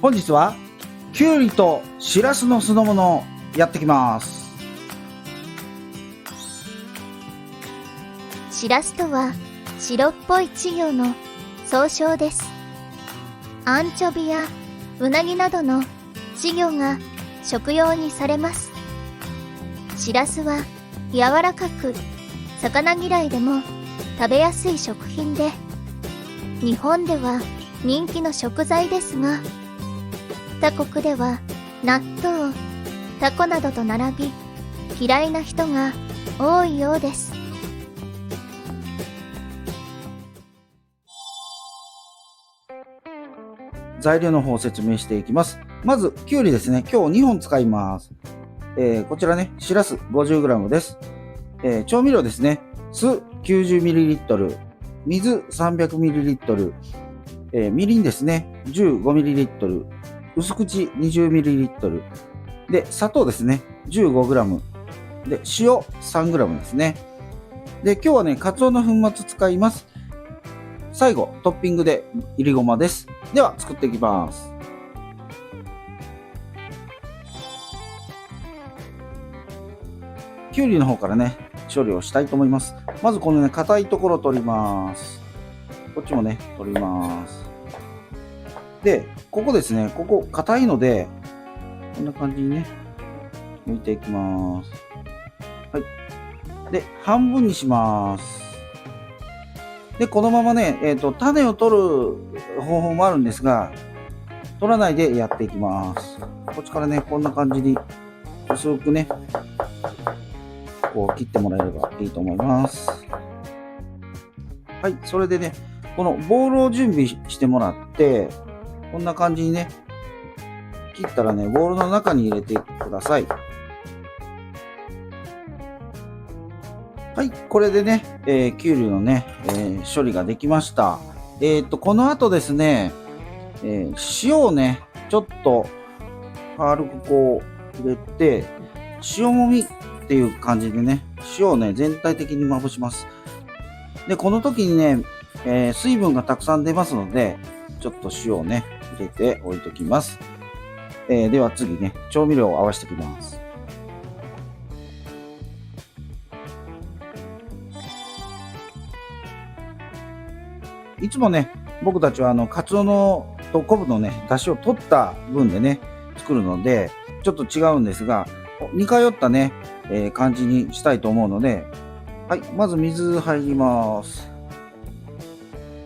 本日はきゅうりとしらすの酢の物やってきます。しらすとは白っぽい稚魚の総称です。アンチョビやウナギなどの稚魚が食用にされます。しらすは柔らかく、魚嫌いでも食べやすい食品で、日本では人気の食材ですが、他国では納豆、タコなどと並び嫌いな人が多いようです。材料の方を説明していきます。まずきゅうりですね。今日2本使います。こちらね、しらす 50g です。調味料ですね。酢 90ml、水 300ml、みりんですね 15ml、薄口 20ml で、砂糖ですね 15g で、塩 3g ですね。で、今日はね、かつおの粉末使います。最後トッピングでいりごまです。では作っていきます。きゅうりの方からね、処理をしたいと思います。まずこのね、硬いところを取ります。こっちもね、取ります。で、ここですね、ここ硬いので、こんな感じにね、剥いていきます。はい。で、半分にします。で、このままね、種を取る方法もあるんですが、取らないでやっていきます。こっちからね、こんな感じに薄くね、こう切ってもらえればいいと思います。はい、それでね、このボウルを準備してもらって、こんな感じにね、切ったらね、ボウルの中に入れてください。はい、これでね、きゅうりのね、処理ができました。この後ですね、塩をね、ちょっと軽くこう入れて、塩もみっていう感じでね、塩をね、全体的にまぶします。で、この時にね、水分がたくさん出ますので、ちょっと塩をね、入れておいておきます。では次ね、調味料を合わせていきます。いつもね、僕たちはカツオのと昆布のね、出汁を取った分でね、作るので、ちょっと違うんですが、似通ったね、感じにしたいと思うので、はい、まず水入ります。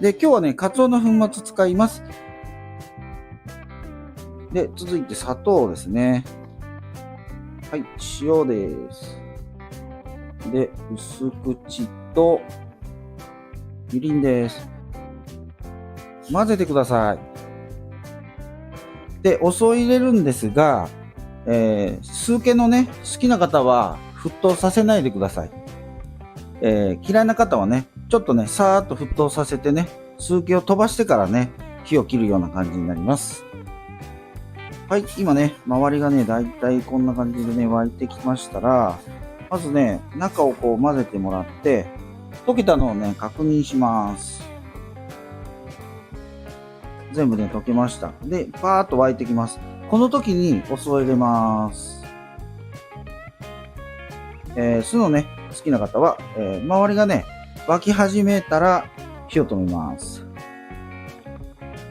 で、今日はね、カツオの粉末使います。で、続いて砂糖ですね。はい、塩です。で、薄口とみりんです。混ぜてください。で、お酢を入れるんですが、酢気のね、好きな方は沸騰させないでください。嫌いな方はね、ちょっとね、さーっと沸騰させてね、酢気を飛ばしてからね、火を切るような感じになります。はい、今ね、周りがね、だいたいこんな感じでね、沸いてきましたら、まずね、中をこう混ぜてもらって、溶けたのをね、確認します。全部ね、溶けました。で、パーッと沸いてきます。この時にお酢を入れます。酢のね、好きな方は、周りがね、沸き始めたら火を止めます。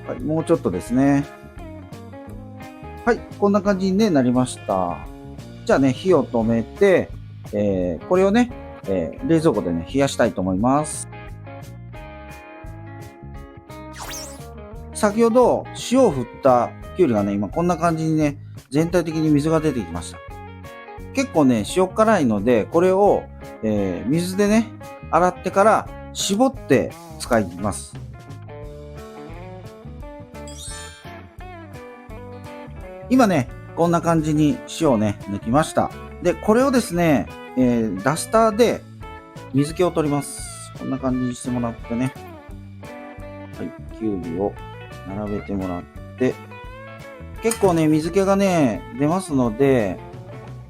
はい、もうちょっとですね。はい、こんな感じに、ね、なりました。じゃあね、火を止めて、これをね、冷蔵庫でね、冷やしたいと思います。先ほど塩を振ったきゅうりがね、今こんな感じにね、全体的に水が出てきました。結構ね、塩辛いので、これを、水でね、洗ってから絞って使います。今ね、こんな感じに塩をね、抜きました。で、これをですね、ダスターで水気を取ります。こんな感じにしてもらってね。はい、きゅうりを並べてもらって、結構ね、水気がね、出ますので、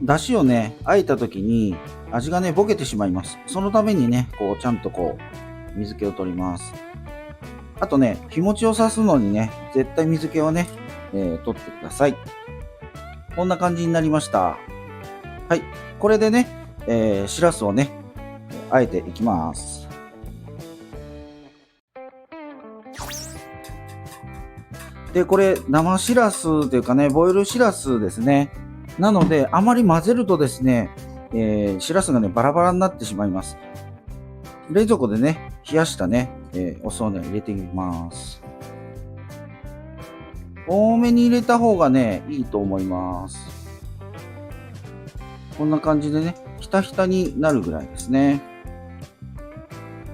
出汁をね、和えた時に味がね、ぼけてしまいます。そのためにね、こう、ちゃんとこう、水気を取ります。あとね、日持ちをさすのにね、絶対水気をね、取ってください。こんな感じになりました。はい。これでね、しらすをね、あえていきます。で、これ、生しらすというかね、ボイルしらすですね。なので、あまり混ぜるとですね、しらすがね、バラバラになってしまいます。冷蔵庫でね、冷やしたね、お酢をね、入れていきます。多めに入れた方がね、いいと思います。こんな感じでね、ひたひたになるぐらいですね。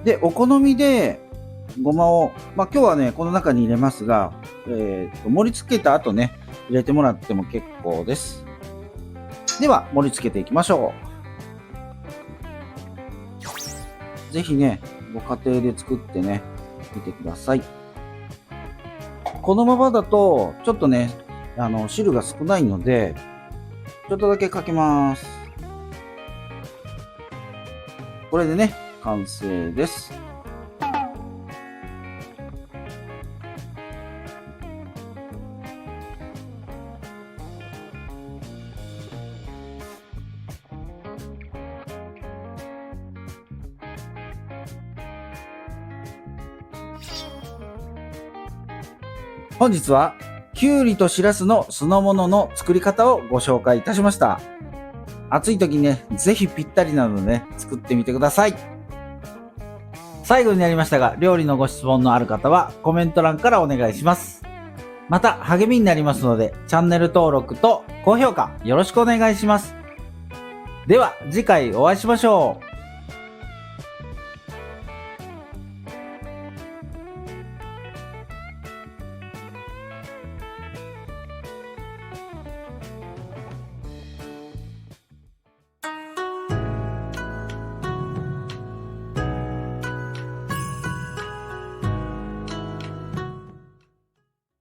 で、お好みで、ごまを、今日はね、この中に入れますが、盛り付けた後ね、入れてもらっても結構です。では、盛り付けていきましょう。ぜひね、ご家庭で作ってね、みてください。このままだと、ちょっとね、汁が少ないので、ちょっとだけかけます。これでね、完成です。本日はきゅうりとしらすの酢の物の作り方をご紹介いたしました。暑い時にね、ぜひぴったりなのでね、作ってみてください。最後になりましたが、料理のご質問のある方はコメント欄からお願いします。また励みになりますので、チャンネル登録と高評価よろしくお願いします。では次回お会いしましょう。